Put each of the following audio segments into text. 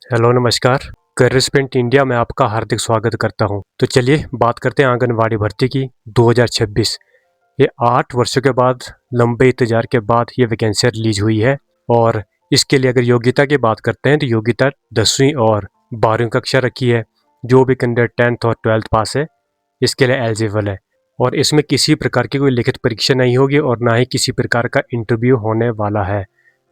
Hello नमस्कार। Career point India में आपका हार्दिक स्वागत करता हूं। तो चलिए बात करते हैं आंगनवाड़ी भर्ती की 2026। ये 8 वर्षों के बाद लंबे इंतजार के बाद ये वैकेंसी रिलीज हुई है। और इसके लिए अगर योग्यता की बात करते हैं तो योग्यता 10वीं और 12वीं कक्षा रखी है। जो भी कैंडिडेट 10th और 12th पास है इसके लिए एलिजिबल है। और इसमें किसी प्रकार की कोई लिखित परीक्षा नहीं होगी और ना ही किसी प्रकार का इंटरव्यू होने वाला है।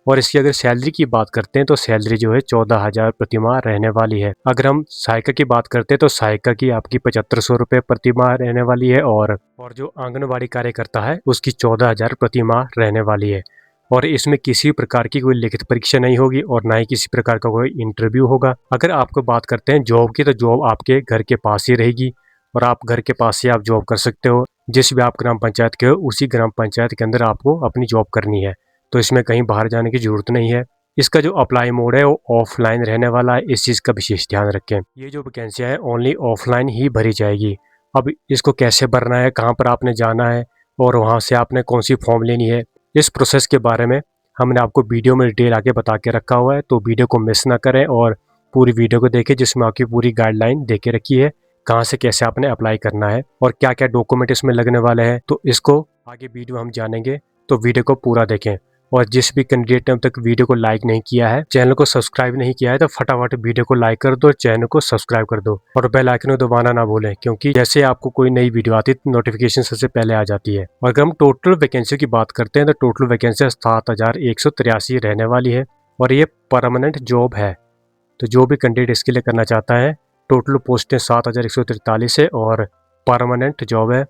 और इसकी अगर सैलरी की बात करते हैं तो सैलरी जो है 14,000 प्रति माह रहने वाली है। अगर हम सहायिका की बात करते हैं तो सहायिका की आपकी 7500 रुपये प्रति माह रहने वाली है। और जो आंगनवाड़ी कार्यकर्ता है उसकी 14,000 प्रति माह रहने वाली है। और इसमें किसी प्रकार की कोई लिखित परीक्षा नहीं होगी और ना ही किसी प्रकार का कोई इंटरव्यू होगा। अगर आपको बात करते हैं जॉब की तो जॉब आपके घर के पास ही रहेगी और आप घर के पास ही आप जॉब कर सकते हो। जिस भी आप ग्राम पंचायत के हो उसी ग्राम पंचायत के अंदर आपको अपनी जॉब करनी है। तो इसमें कहीं बाहर जाने की जरूरत नहीं है। इसका जो अप्लाई मोड है वो ऑफलाइन रहने वाला है, इस चीज़ का विशेष ध्यान रखें। ये जो वैकेंसियाँ है ओनली ऑफलाइन ही भरी जाएगी। अब इसको कैसे भरना है, कहाँ पर आपने जाना है और वहाँ से आपने कौन सी फॉर्म लेनी है, इस प्रोसेस के बारे में हमने आपको वीडियो में डिटेल आगे बता के रखा हुआ है। तो वीडियो को मिस ना करें और पूरी वीडियो को देखें जिसमें आपकी पूरी गाइडलाइन दे के रखी है कहाँ से कैसे आपने अप्लाई करना है और क्या क्या डॉक्यूमेंट इसमें लगने वाले हैं। तो इसको आगे वीडियो हम जानेंगे, तो वीडियो को पूरा देखें। और जिस भी कैंडिडेट ने अब तक वीडियो को लाइक नहीं किया है, चैनल को सब्सक्राइब नहीं किया है, तो फटाफट वीडियो को लाइक कर दो, चैनल को सब्सक्राइब कर दो और बेल आइकन को दबाना ना भूलें, क्योंकि जैसे आपको कोई नई वीडियो आती है नोटिफिकेशन सबसे पहले आ जाती है। और अगर हम टोटल वैकेंसी की बात करते हैं तो टोटल वैकेंसी 7,183 रहने वाली है और ये परमानेंट जॉब है। तो जो भी कैंडिडेट इसके लिए करना चाहता है, टोटल पोस्टें 7,143 है और परमानेंट जॉब है।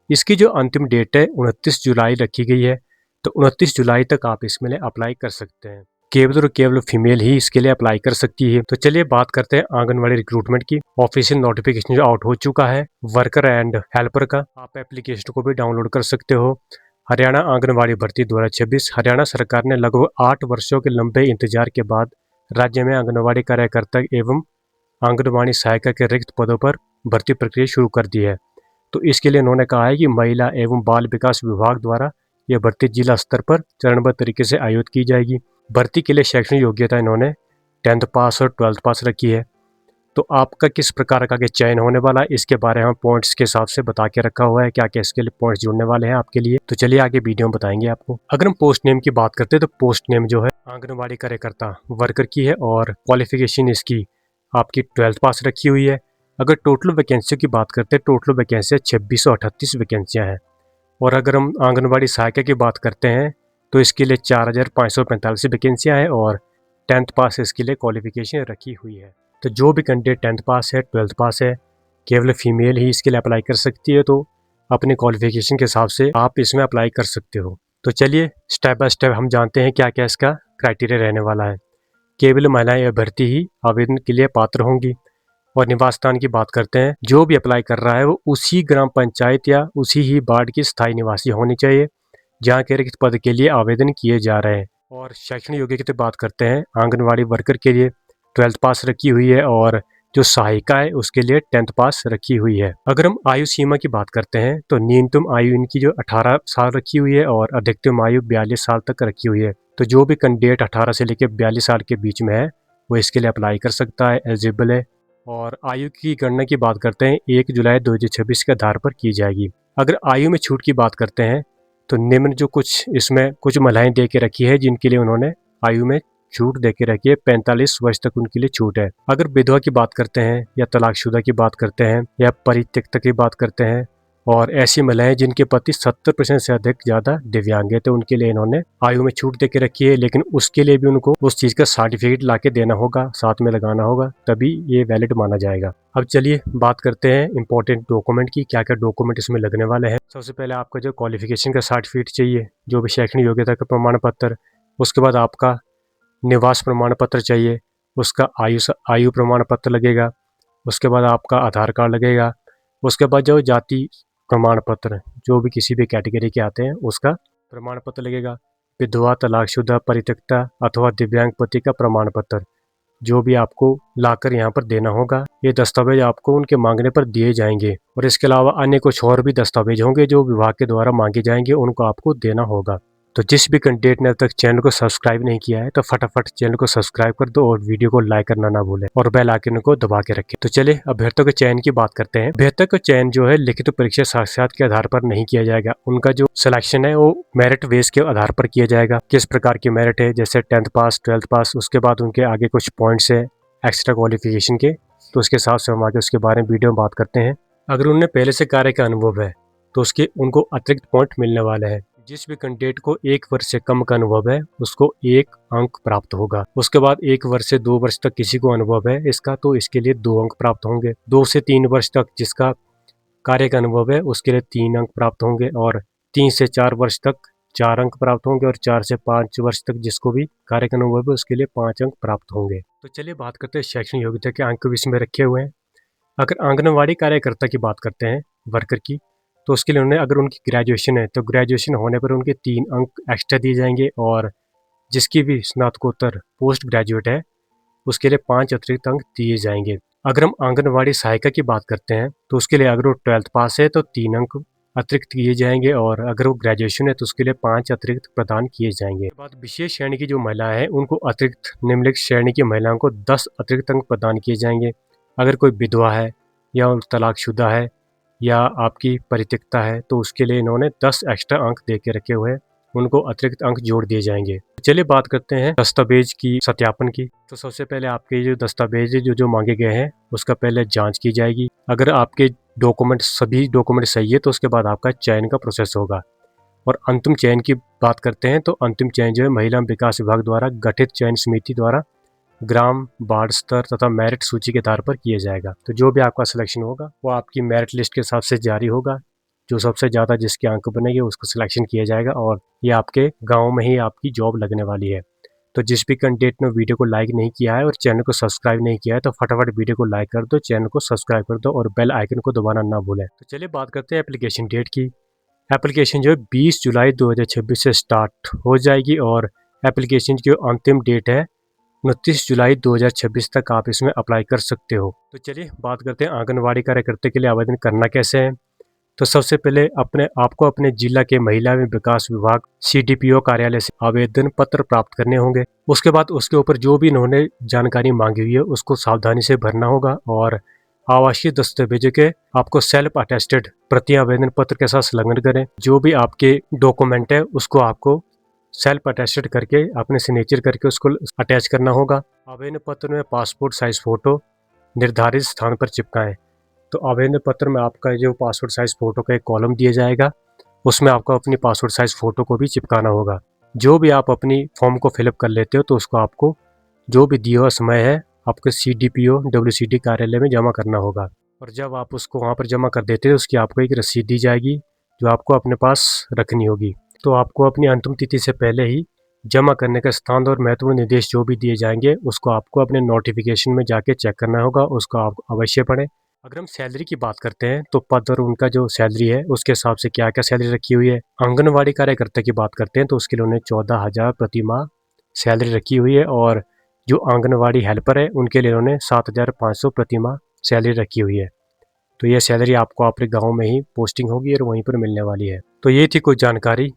इसकी जो अंतिम डेट है 29 जुलाई रखी गई है। तो 29 जुलाई तक आप इसमें अप्लाई कर सकते हैं। केवल और केवल फीमेल ही इसके लिए अप्लाई कर सकती है। तो चलिए बात करते हैं आंगनवाड़ी रिक्रूटमेंट की। ऑफिशियल नोटिफिकेशन जो आउट हो चुका है वर्कर एंड हेल्पर का, आप एप्लीकेशन को भी डाउनलोड कर सकते हो। हरियाणा आंगनवाड़ी भर्ती 2026। हरियाणा सरकार ने लगभग 8 वर्षों के लंबे इंतजार के बाद राज्य में आंगनवाड़ी कार्यकर्ता एवं आंगनवाड़ी सहायिका के रिक्त पदों पर भर्ती प्रक्रिया शुरू कर दी है। तो इसके लिए उन्होंने कहा है कि महिला एवं बाल विकास विभाग द्वारा यह भर्ती जिला स्तर पर चरणबद्ध तरीके से आयोजित की जाएगी। भर्ती के लिए शैक्षणिक योग्यता इन्होंने 10th पास और 12th पास रखी है। तो आपका किस प्रकार का चयन होने वाला है इसके बारे में हम पॉइंट्स के हिसाब से बता के रखा हुआ है, क्या क्या इसके लिए पॉइंट्स जुड़ने वाले हैं आपके लिए। तो चलिए आगे वीडियो में बताएंगे आपको। अगर हम पोस्ट नेम की बात करते हैं तो पोस्ट नेम जो है आंगनबाड़ी कार्यकर्ता वर्कर की है और क्वालिफिकेशन इसकी आपकी 12th पास रखी हुई है। अगर टोटल वैकेंसी की बात करते हैं, टोटल वैकेंसियाँ 2638 वैकेंसियाँ हैं। और अगर हम आंगनबाड़ी सहायिका की बात करते हैं तो इसके लिए 4,545 वैकेंसियाँ हैं और 10th पास इसके लिए क्वालिफिकेशन रखी हुई है। तो जो भी कैंडिडेट 10th पास है, 12th पास है, केवल फीमेल ही इसके लिए अप्लाई कर सकती है। तो अपने क्वालिफिकेशन के हिसाब से आप इसमें अप्लाई कर सकते हो। तो चलिए स्टेप बाय स्टेप हम जानते हैं क्या क्या इसका क्राइटेरिया रहने वाला है। केवल महिलाएं अभ्यर्थी ही आवेदन के लिए पात्र होंगी। और निवास स्थान की बात करते हैं, जो भी अप्लाई कर रहा है वो उसी ग्राम पंचायत या उसी ही वार्ड की स्थायी निवासी होनी चाहिए जहाँ के रिक्त पद के लिए आवेदन किए जा रहे हैं। और शैक्षणिक योग्यता की बात करते हैं, आंगनवाड़ी वर्कर के लिए 12th पास रखी हुई है और जो सहायिका है उसके लिए 10th पास रखी हुई है। अगर हम आयु सीमा की बात करते हैं तो न्यूनतम आयु इनकी जो 18 साल रखी हुई है और अधिकतम आयु 42 साल तक रखी हुई है। तो जो भी कैंडिडेट 18 से लेकर 42 साल के बीच में है वो इसके लिए अप्लाई कर सकता है, एलिजिबल है। और आयु की गणना की बात करते हैं 1 जुलाई 2026 के आधार पर की जाएगी। अगर आयु में छूट की बात करते हैं तो निम्न जो कुछ इसमें कुछ महिलाएं दे के रखी है जिनके लिए उन्होंने आयु में छूट दे के रखी है, 45 वर्ष तक उनके लिए छूट है। अगर विधवा की बात करते हैं या तलाकशुदा की बात करते हैं या परित्यक्ता की बात करते हैं और ऐसी महिलाएं जिनके पति 70% से अधिक ज़्यादा दिव्यांग है, तो उनके लिए इन्होंने आयु में छूट दे के रखी है। लेकिन उसके लिए भी उनको उस चीज़ का सर्टिफिकेट ला के देना होगा, साथ में लगाना होगा, तभी ये वैलिड माना जाएगा। अब चलिए बात करते हैं इंपॉर्टेंट डॉक्यूमेंट की, क्या क्या डॉक्यूमेंट इसमें लगने वाले हैं। सबसे पहले आपका जो क्वालिफिकेशन का सर्टिफिकेट चाहिए, जो भी शैक्षणिक योग्यता का प्रमाण पत्र, उसके बाद आपका निवास प्रमाण पत्र चाहिए, उसका आयु प्रमाण पत्र लगेगा, उसके बाद आपका आधार कार्ड लगेगा, उसके बाद जो जाति प्रमाण पत्र जो भी किसी भी कैटेगरी के आते हैं उसका प्रमाण पत्र लगेगा। विधवा, तलाकशुदा, परित्यक्ता अथवा दिव्यांग पति का प्रमाण पत्र जो भी आपको लाकर यहाँ पर देना होगा। ये दस्तावेज आपको उनके मांगने पर दिए जाएंगे और इसके अलावा अन्य कुछ और भी दस्तावेज होंगे जो विभाग के द्वारा मांगे जाएंगे, उनको आपको देना होगा। तो जिस भी कैंडिडेट ने अब तक चैनल को सब्सक्राइब नहीं किया है तो फटाफट चैनल को सब्सक्राइब कर दो और वीडियो को लाइक करना ना भूलें और बेल आइकन को दबा के रखें। तो चलिए अभ्यर्थियों के चयन की बात करते हैं। अभ्यर्थियों का चयन जो है लिखित परीक्षा साक्षात के आधार पर नहीं किया जाएगा। उनका जो सिलेक्शन है वो मेरिट बेस के आधार पर किया जाएगा। किस प्रकार की मेरिट है, जैसे 10th पास, 12th पास, उसके बाद उनके आगे कुछ पॉइंट्स है एक्स्ट्रा क्वालिफिकेशन के, तो उसके हिसाब से हम आगे उसके बारे में वीडियो में बात करते हैं। अगर उन्हें पहले से कार्य का अनुभव है तो उसके उनको अतिरिक्त पॉइंट मिलने वाले हैं। जिस भी कैंडिडेट को 1 वर्ष से कम का अनुभव है उसको 1 अंक प्राप्त होगा। उसके बाद 1 वर्ष से 2 वर्ष तक किसी को अनुभव है इसका तो इसके लिए 2 अंक प्राप्त होंगे। 2 से 3 वर्ष तक जिसका कार्य का अनुभव है उसके लिए 3 अंक प्राप्त होंगे और 3 से 4 वर्ष तक 4 अंक प्राप्त होंगे और 4 से 5 वर्ष तक जिसको भी कार्य का अनुभव है उसके लिए 5 अंक प्राप्त होंगे। तो चलिए बात करते हैं शैक्षणिक योग्यता के अंक इसमें रखे हुए हैं। अगर आंगनवाड़ी कार्यकर्ता की बात करते हैं वर्कर की, तो उसके लिए उन्हें अगर उनकी ग्रेजुएशन है तो ग्रेजुएशन होने पर उनके 3 अंक एक्स्ट्रा दिए जाएंगे और जिसकी भी स्नातकोत्तर पोस्ट ग्रेजुएट है उसके लिए 5 अतिरिक्त अंक दिए जाएंगे। अगर हम आंगनवाड़ी सहायिका की बात करते हैं तो उसके लिए अगर वो 12th पास है तो 3 अंक अतिरिक्त दिए जाएंगे और अगर वो ग्रेजुएशन है तो उसके लिए 5 अतिरिक्त प्रदान किए जाएंगे। बाद विशेष श्रेणी की जो महिलाएं हैं उनको अतिरिक्त निम्नलिखित श्रेणी की महिलाओं को 10 अतिरिक्त अंक प्रदान किए जाएंगे। अगर कोई विधवा है या तलाकशुदा है या आपकी परित्यक्ता है तो उसके लिए इन्होंने 10 एक्स्ट्रा अंक दे के रखे हुए हैं, उनको अतिरिक्त अंक जोड़ दिए जाएंगे। चलिए बात करते हैं दस्तावेज की सत्यापन की। तो सबसे पहले आपके जो दस्तावेज जो मांगे गए हैं उसका पहले जांच की जाएगी। अगर आपके सभी डॉक्यूमेंट सही है तो उसके बाद आपका चयन का प्रोसेस होगा। और अंतिम चयन की बात करते हैं तो अंतिम चयन जो है महिला विकास विभाग द्वारा गठित चयन समिति द्वारा ग्राम, वार्ड स्तर तथा मेरिट सूची के आधार पर किया जाएगा। तो जो भी आपका सिलेक्शन होगा वो आपकी मेरिट लिस्ट के हिसाब से जारी होगा। जो सबसे ज़्यादा जिसके अंक बनेंगे उसको सिलेक्शन किया जाएगा और ये आपके गांव में ही आपकी जॉब लगने वाली है। तो जिस भी कैंडिडेट ने वीडियो को लाइक नहीं किया है और चैनल को सब्सक्राइब नहीं किया है तो फटाफट वीडियो को लाइक कर दो, चैनल को सब्सक्राइब कर दो और बेल आइकन को दबाना ना भूलें। तो चलिए बात करते हैं एप्लीकेशन डेट की। एप्लीकेशन जो है 20 जुलाई 2026 से स्टार्ट हो जाएगी और एप्लीकेशन की अंतिम डेट है 29 जुलाई 2026 तक आप इसमें अप्लाई कर सकते हो। तो चलिए बात करते हैं आंगनवाड़ी कार्यकर्ता के लिए आवेदन करना कैसे है। तो सबसे पहले आपको अपने जिला के महिला एवं विकास विभाग CDPO कार्यालय से आवेदन पत्र प्राप्त करने होंगे। उसके बाद उसके ऊपर जो भी इन्होंने जानकारी मांगी हुई है उसको सावधानी से भरना होगा और आवासीय दस्तावेजों के आपको सेल्फ अटेस्टेड प्रति आवेदन पत्र के साथ संलग्न करें। जो भी आपके डॉक्यूमेंट है उसको आपको सेल्फ अटेस्टेड करके अपने सिग्नेचर करके उसको अटैच करना होगा। आवेदन पत्र में पासपोर्ट साइज फोटो निर्धारित स्थान पर चिपकाएं। तो आवेदन पत्र में आपका जो पासपोर्ट साइज फोटो का एक कॉलम दिया जाएगा उसमें आपको अपनी पासपोर्ट साइज फोटो को भी चिपकाना होगा। जो भी आप अपनी फॉर्म को फिलअप कर लेते हो तो उसको आपको जो भी दिया हुआ समय है आपके CDPO WCD कार्यालय में जमा करना होगा। और जब आप उसको वहाँ पर जमा कर देते हो उसकी आपको एक रसीद दी जाएगी जो आपको अपने पास रखनी होगी। तो आपको अपनी अंतिम तिथि से पहले ही जमा करने का स्थान और महत्वपूर्ण निर्देश जो भी दिए जाएंगे उसको आपको अपने नोटिफिकेशन में जाके चेक करना होगा, उसको आप अवश्य पढ़ें। अगर हम सैलरी की बात करते हैं तो पद और उनका जो सैलरी है उसके हिसाब से क्या क्या सैलरी रखी हुई है। आंगनवाड़ी कार्यकर्ता की बात करते हैं तो उसके लिए उन्हें 14,000 प्रति माह सैलरी रखी हुई है और जो आंगनवाड़ी हेल्पर है उनके लिए उन्होंने 7,500 प्रति माह सैलरी रखी हुई है। तो ये सैलरी आपको अपने गाँव में ही पोस्टिंग होगी और वहीं पर मिलने वाली है। तो ये थी कुछ जानकारी।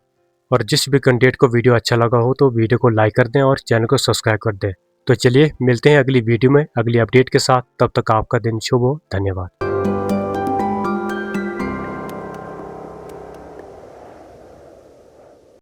और जिस भी कैंडिडेट को वीडियो अच्छा लगा हो तो वीडियो को लाइक कर दें और चैनल को सब्सक्राइब कर दें। तो चलिए मिलते हैं अगली वीडियो में अगली अपडेट के साथ। तब तक आपका दिन शुभ हो। धन्यवाद।